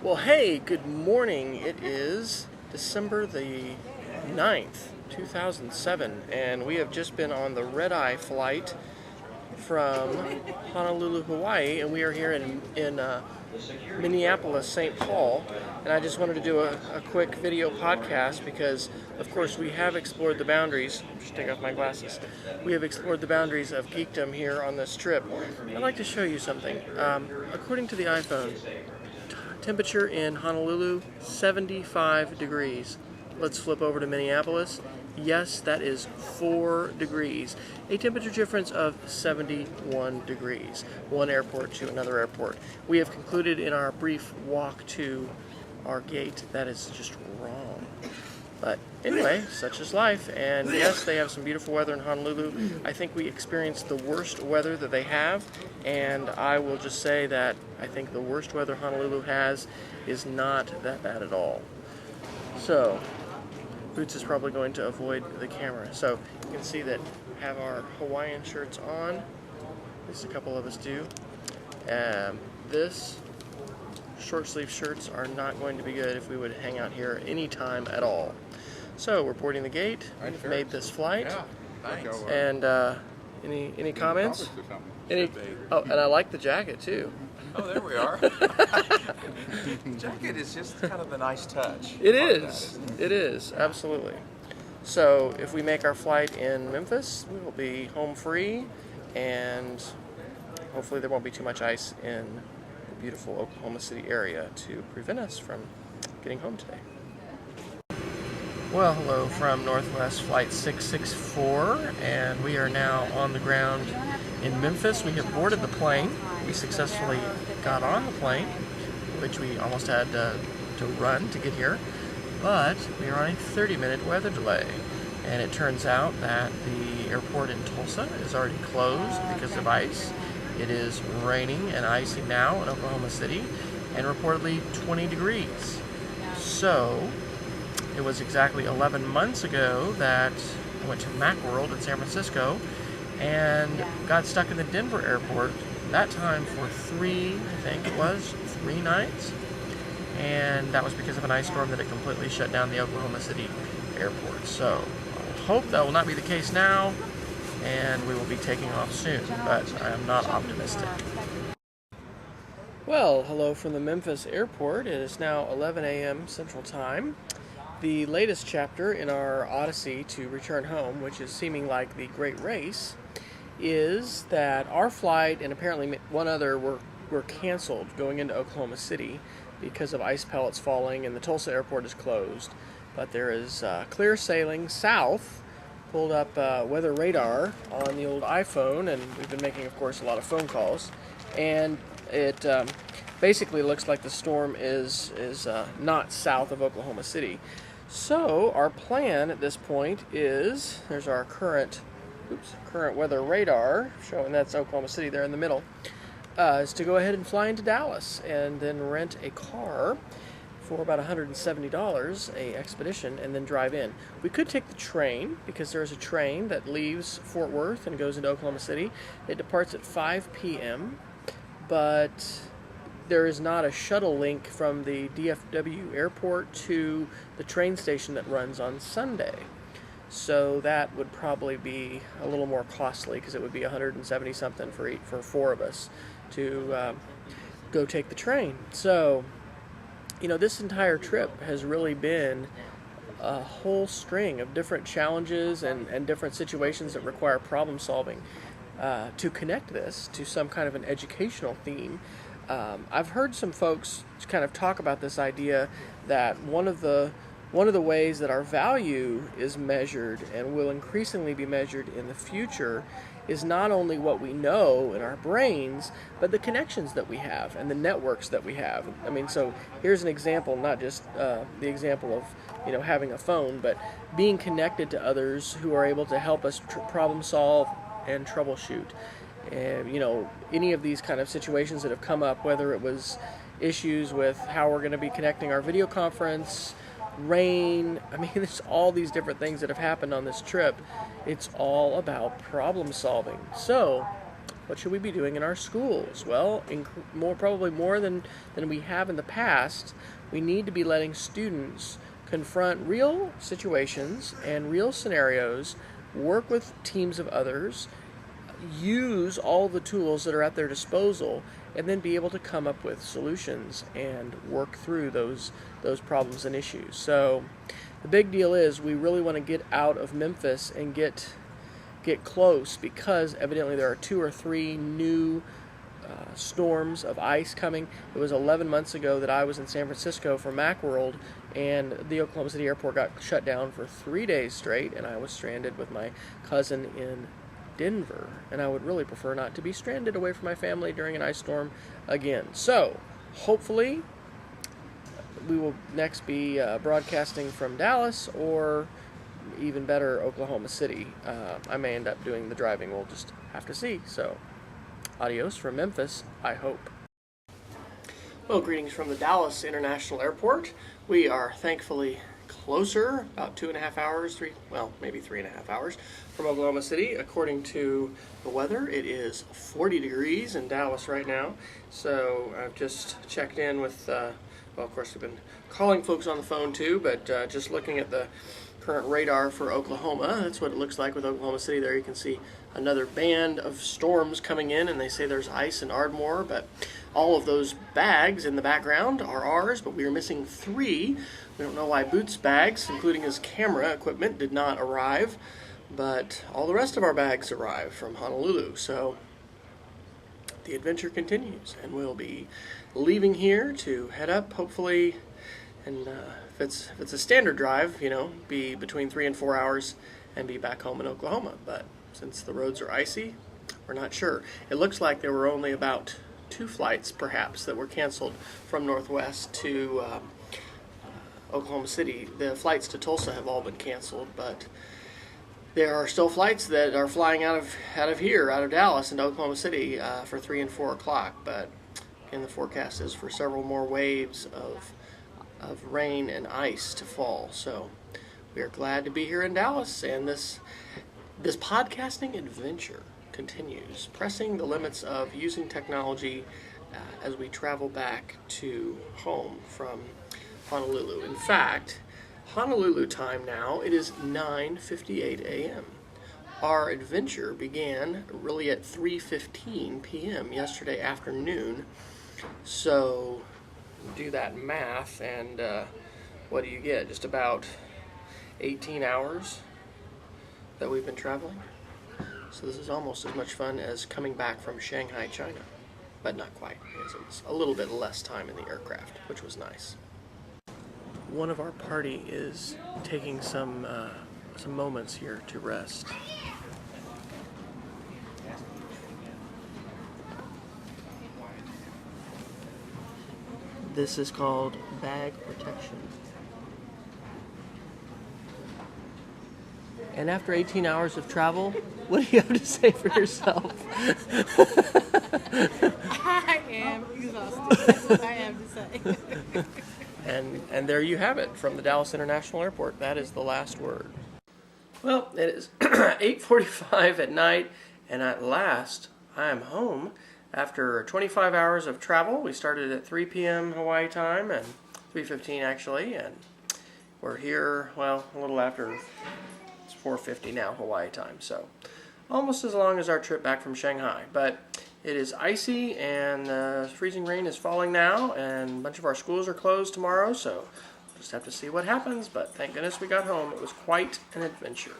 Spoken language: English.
Well, hey, good morning. It is December the 9th, 2007, and we have just been on the red-eye flight from Honolulu, Hawaii, and we are here in Minneapolis, St. Paul. And I just wanted to do a quick video podcast because, of course, we have explored the boundaries. Just take off my glasses. We have explored the boundaries of geekdom here on this trip. I'd like to show you something. According to the iPhone, temperature in Honolulu, 75 degrees. Let's flip over to Minneapolis. Yes, that is 4 degrees. A temperature difference of 71 degrees. One airport to another airport. We have concluded in our brief walk to our gate that is just wrong. But anyway, such is life. And yes, they have some beautiful weather in Honolulu. I think we experienced the worst weather that they have. And I will just say that I think the worst weather Honolulu has is not that bad at all. So, Boots is probably going to avoid the camera. So, you can see that we have our Hawaiian shirts on. At least a couple of us do. This short sleeve shirts are not going to be good if we would hang out here any time at all. So we're boarding the gate. We've made this flight. Yeah, thanks. And any comments? Oh, and I like the jacket too. Oh, there we are. Jacket is just kind of a nice touch. It is. It is, absolutely. So if we make our flight in Memphis, we will be home free, and hopefully there won't be too much ice in the beautiful Oklahoma City area to prevent us from getting home today. Well, hello from Northwest Flight 664, and we are now on the ground in Memphis. We have boarded the plane. We successfully got on the plane, which we almost had to run to get here, but we are on a 30-minute weather delay, and it turns out that the airport in Tulsa is already closed because of ice. It is raining and icy now in Oklahoma City, and reportedly 20 degrees. So, it was exactly 11 months ago that I went to Macworld in San Francisco and got stuck in the Denver airport, that time for three nights. And that was because of an ice storm that had completely shut down the Oklahoma City airport. So I hope that will not be the case now, and we will be taking off soon, but I am not optimistic. Well, hello from the Memphis airport. It is now 11 a.m. Central Time. The latest chapter in our odyssey to return home, which is seeming like the great race, is that our flight and apparently one other were canceled going into Oklahoma City because of ice pellets falling, and the Tulsa airport is closed. But there is clear sailing south. Pulled up weather radar on the old iPhone, and we've been making, of course, a lot of phone calls. And it basically looks like the storm is not south of Oklahoma City. So our plan at this point is, there's our current weather radar showing that's Oklahoma City there in the middle, is to go ahead and fly into Dallas and then rent a car for about $170, a expedition, and then drive in. We could take the train, because there's a train that leaves Fort Worth and goes into Oklahoma City. It departs at 5 p.m., but there is not a shuttle link from the DFW airport to the train station that runs on Sunday. So that would probably be a little more costly, because it would be $170 something for four of us to go take the train. So, you know, this entire trip has really been a whole string of different challenges and different situations that require problem solving. To connect this to some kind of an educational theme, I've heard some folks kind of talk about this idea that one of the ways that our value is measured and will increasingly be measured in the future is not only what we know in our brains, but the connections that we have and the networks that we have. I mean, so here's an example, not just the example of, you know, having a phone, but being connected to others who are able to help us problem solve and troubleshoot. And, you know, any of these kind of situations that have come up, whether it was issues with how we're going to be connecting our video conference, rain, I mean, there's all these different things that have happened on this trip. It's all about problem solving. So What should we be doing in our schools? Well, probably more than we have in the past, we need to be letting students confront real situations and real scenarios, work with teams of others, use all the tools that are at their disposal, and then be able to come up with solutions and work through those problems and issues. So the big deal is we really want to get out of Memphis and get close, because evidently there are 2 or 3 new storms of ice coming. It was 11 months ago that I was in San Francisco for Macworld, and the Oklahoma City airport got shut down for 3 days straight, and I was stranded with my cousin in Denver, and I would really prefer not to be stranded away from my family during an ice storm again. So hopefully we will next be broadcasting from Dallas, or even better, Oklahoma City. I may end up doing the driving. We'll just have to see. So adios from Memphis, I hope. Well, greetings from the Dallas International Airport. We are thankfully closer, about 2.5 hours, maybe 3.5 hours from Oklahoma City. According to the weather, it is 40 degrees in Dallas right now. So I've just checked in with, well, of course we've been calling folks on the phone too, but just looking at the current radar for Oklahoma, that's what it looks like with Oklahoma City. There you can see another band of storms coming in, and they say there's ice in Ardmore, but all of those bags in the background are ours, but we are missing 3. We don't know why Boots' bags, including his camera equipment, did not arrive, but all the rest of our bags arrived from Honolulu. So the adventure continues, and we'll be leaving here to head up, hopefully, and if it's a standard drive, be between 3 and 4 hours and be back home in Oklahoma. But since the roads are icy, we're not sure. It looks like there were only about 2 flights, perhaps, that were canceled from Northwest to Oklahoma City. The flights to Tulsa have all been canceled, but there are still flights that are flying out of here, out of Dallas into Oklahoma City for 3 and 4 o'clock. But again, the forecast is for several more waves of rain and ice to fall. So we are glad to be here in Dallas, and this podcasting adventure continues, pressing the limits of using technology as we travel back to home from Honolulu. In fact, Honolulu time now, it is 9:58 a.m. Our adventure began really at 3:15 p.m. yesterday afternoon. So do that math, and what do you get? Just about 18 hours that we've been traveling. So this is almost as much fun as coming back from Shanghai, China, but not quite. It was a little bit less time in the aircraft, which was nice. One of our party is taking some moments here to rest. This is called bag protection. And after 18 hours of travel, what do you have to say for yourself? I am exhausted. That's what I have to say. And there you have it from the Dallas International Airport. That is the last word. Well, it is 8:45 at night, and at last I am home after 25 hours of travel. We started at 3 p.m. Hawaii time, and 3:15 actually, and we're here, well, a little after. It's 4:50 now Hawaii time, so almost as long as our trip back from Shanghai. But it is icy, and freezing rain is falling now, and a bunch of our schools are closed tomorrow, so we'll just have to see what happens. But thank goodness we got home. It was quite an adventure.